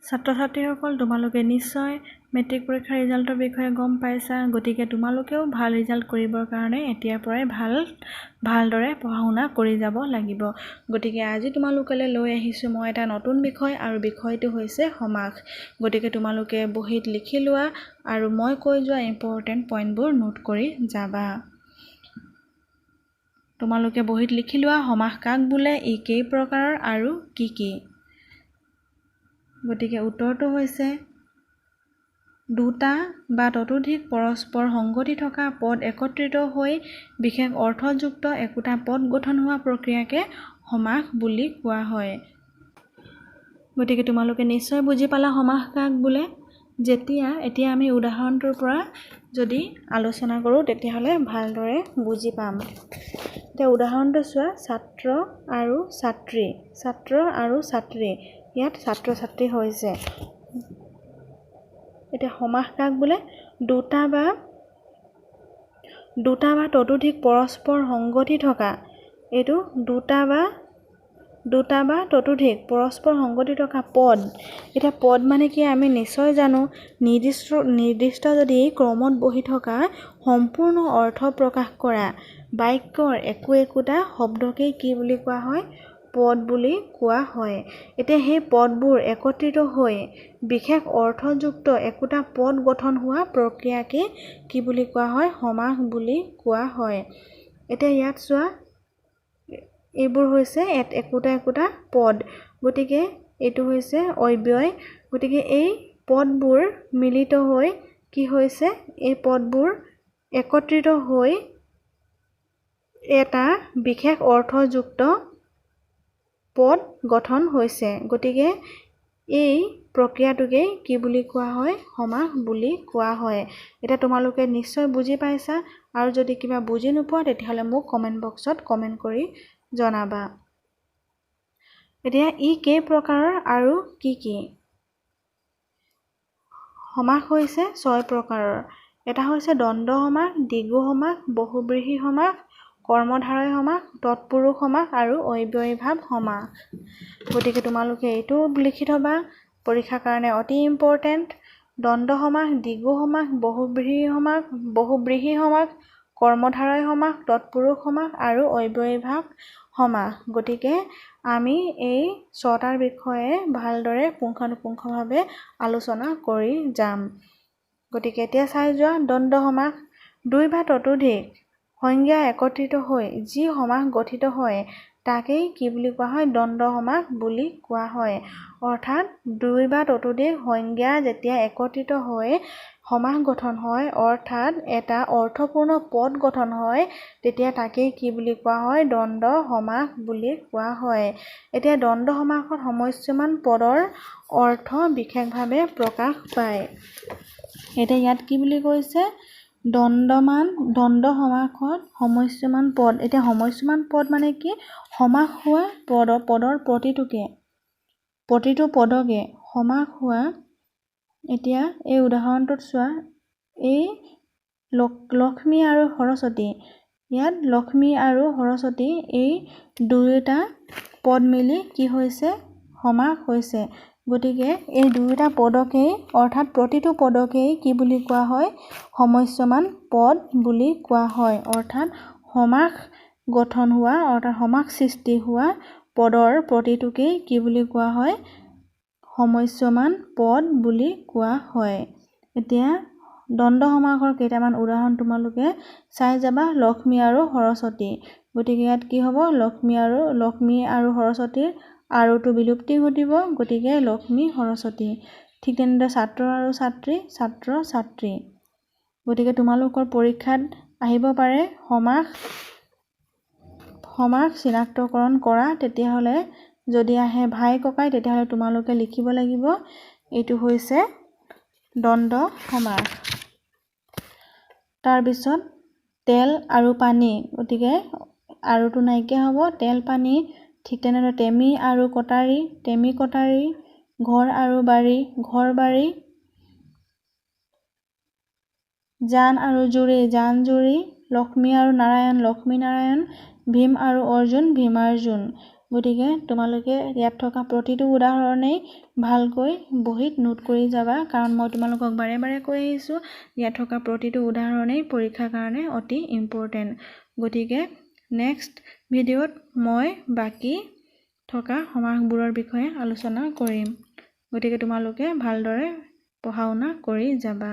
ছাত্ৰ-ছাত্ৰীসকল তোমালোকে নিশ্চয় মেট্ৰিক পৰীক্ষাৰ ৰিজাল্টৰ বিষয়ে গম পাইছা গতিকে তোমালোকেও ভাল ৰিজাল্ট কৰিবৰ কাৰণে এতিয়াৰ পৰাই ভালদৰে পঢ়া-শুনা কৰি যাব লাগিব গতিকে আজি তোমালোকলৈ লৈ আহিছোঁ মই এটা নতুন বিষয় আৰু বিষয়টো হৈছে সমাস গতিকে তোমালোকে বহীত লিখি লোৱা আৰু মই কৈ যোৱা ইম্পৰ্টেন্ট পইণ্টবোৰ নোট কৰি যাবা তোমালোকে বহীত লিখি লোৱা সমাস কাক বোলে ই কেই প্ৰকাৰৰ আৰু কি কি গতিকে উত্তৰটো হৈছে দুটা বা ততোধিক পৰস্পৰ সংগতি থকা পদ একত্ৰিত হৈ বিশেষ অৰ্থযুক্ত একোটা পদ গঠন হোৱা প্ৰক্ৰিয়াকে সমাস বুলি কোৱা হয় গতিকে তোমালোকে নিশ্চয় বুজি পালা সমাস কাক বোলে এতিয়া আমি উদাহৰণটোৰ পৰা যদি আলোচনা কৰোঁ তেতিয়াহ'লে ভালদৰে বুজি পাম এতিয়া উদাহৰণটো চোৱা ছাত্ৰ আৰু ছাত্ৰী ইয়াত ছাত্ৰ-ছাত্ৰী হৈছে এতিয়া সমাস কাক বোলে দুটা বা ততোধিক পৰস্পৰ সংগতি থকা এইটো দুটা বা ততোধিক পৰস্পৰ সংগতি থকা পদ এতিয়া পদ মানে কি আমি নিশ্চয় জানো নিৰ্দিষ্ট যদি ক্ৰমত বহি থকা সম্পূৰ্ণ অৰ্থ প্ৰকাশ কৰা বাক্যৰ একোটা শব্দকে কি বুলি কোৱা হয় পদ বুলি কোৱা হয় এতিয়া সেই পদবোৰ একত্ৰিত হৈ বিশেষ অৰ্থযুক্ত একোটা পদ গঠন হোৱা প্ৰক্ৰিয়াকে কি বুলি কোৱা হয় সমাস বুলি কোৱা হয় এতিয়া ইয়াত চোৱা এইবোৰ হৈছে একোটা পদ গতিকে এইটো হৈছে অব্যয় গতিকে এই পদবোৰ মিলিত হৈ কি হৈছে এই পদবোৰ একত্ৰিত হৈ এটা বিশেষ অৰ্থযুক্ত পদ গঠন হৈছে গতিকে এই প্ৰক্ৰিয়াটোকে কি বুলি কোৱা হয় সমাস বুলি কোৱা হয় এতিয়া তোমালোকে নিশ্চয় বুজি পাইছা আৰু যদি কিবা বুজি নোপোৱা তেতিয়াহ'লে মোক কমেন্ট বক্সত কমেন্ট কৰি জনাবা এতিয়া ই কেই প্ৰকাৰৰ আৰু কি কি সমাস হৈছে 6 প্ৰকাৰৰ এটা হৈছে দ্বন্দ্ব সমাস দ্বিগু সমাস বহুব্ৰীহি সমাস কৰ্মধাৰয় সমাস তৎপুৰুষ সমাস আৰু অব্যয়ীভাৱ সমাস গতিকে তোমালোকে এইটো লিখি থবা পৰীক্ষাৰ কাৰণে অতি ইম্পৰ্টেন্ট দ্বন্দ্ব সমাস দ্বিগু সমাস বহুব্ৰীহি সমাস কৰ্মধাৰয় সমাস তৎপুৰুষ সমাস আৰু অব্যয়ীভাৱ সমাস গতিকে আমি এই 6টাৰ বিষয়ে ভালদৰে পুংখানুপুংখভাৱে আলোচনা কৰি যাম গতিকে এতিয়া চাই যোৱা দ্বন্দ্ব সমাস দুই বা ততোধিক সংজ্ঞা একত্ৰিত হৈ যি সমাস গঠিত হয় তাকেই কি বুলি কোৱা হয় দ্বন্দ্ব সমাস বুলি কোৱা হয় অৰ্থাৎ দুই বা ততোধিক সংজ্ঞা যেতিয়া একত্ৰিত হৈ সমাস গঠন হয় অৰ্থাৎ এটা অৰ্থপূৰ্ণ পদ গঠন হয় তেতিয়া তাকেই কি বুলি কোৱা হয় দ্বন্দ্ব সমাস বুলি কোৱা হয় এতিয়া দ্বন্দ্ব সমাসত সমস্যমান পদৰ অৰ্থ বিশেষভাৱে প্ৰকাশ পায় এতিয়া ইয়াত কি বুলি কৈছে দ্বন্দ্ব সমাসত সমস্যমান পদ এতিয়া সমস্যমান পদ মানে কি সমাস হোৱা পদৰ প্ৰতিটো পদকে সমাস হোৱা এতিয়া এই উদাহৰণটোত চোৱা এই লক্ষ্মী আৰু সৰস্বতী ইয়াত লক্ষ্মী আৰু সৰস্বতী এই দুয়োটা পদ মিলি কি হৈছে সমাস হৈছে গতিকে এই দুয়োটা পদকেই অৰ্থাৎ প্ৰতিটো পদকেই কি বুলি কোৱা হয় সমস্যমান পদ বুলি কোৱা হয় অৰ্থাৎ সমাস গঠন হোৱা অৰ্থাৎ সমাস সৃষ্টি হোৱা পদৰ প্ৰতিটোকেই কি বুলি কোৱা হয় সমস্যমান পদ বুলি কোৱা হয় এতিয়া দ্বন্দ্ব সমাসৰ কেইটামান উদাহৰণ তোমালোকে চাই যাবা লক্ষ্মী আৰু সৰস্বতী গতিকে ইয়াত কি হ'ব লক্ষ্মী আৰু সৰস্বতীৰ আৰুটো বিলুপ্তি ঘটিব গতিকে লক্ষ্মী সৰস্বতী ঠিক তেনেদৰে ছাত্ৰ আৰু ছাত্ৰী গতিকে তোমালোকৰ পৰীক্ষাত আহিব পাৰে সমাস চিনাক্তকৰণ কৰা তেতিয়াহ'লে যদি আহে ভাই ককাই তেতিয়াহ'লে তোমালোকে লিখিব লাগিব এইটো হৈছে দ্বন্দ্ব সমাস তাৰপিছত তেল আৰু পানী গতিকে আৰুটো নাইকিয়া হ'ব তেল পানী ঠিক তেনেদৰে টেমি আৰু কটাৰী টেমি কটাৰী ঘৰ আৰু বাৰী ঘৰ বাৰী জান আৰু জুৰি জান জুৰি লক্ষ্মী আৰু নাৰায়ণ লক্ষ্মী নাৰায়ণ ভীম আৰু অৰ্জুন ভীমাৰ্জুন গতিকে তোমালোকে ইয়াত থকা প্ৰতিটো উদাহৰণেই ভালকৈ বহীত নোট কৰি যাবা, কাৰণ মই তোমালোকক বাৰে বাৰে কৈ আহিছোঁ ইয়াত থকা প্ৰতিটো উদাহৰণেই পৰীক্ষাৰ কাৰণে অতি ইম্পৰ্টেণ্ট। গতিকে নেক্সট ভিডিঅ'ত মই বাকী থকা সমাসবোৰৰ বিষয়ে আলোচনা কৰিম। গতিকে তোমালোকে ভালদৰে পঢ়া শুনা কৰি যাবা।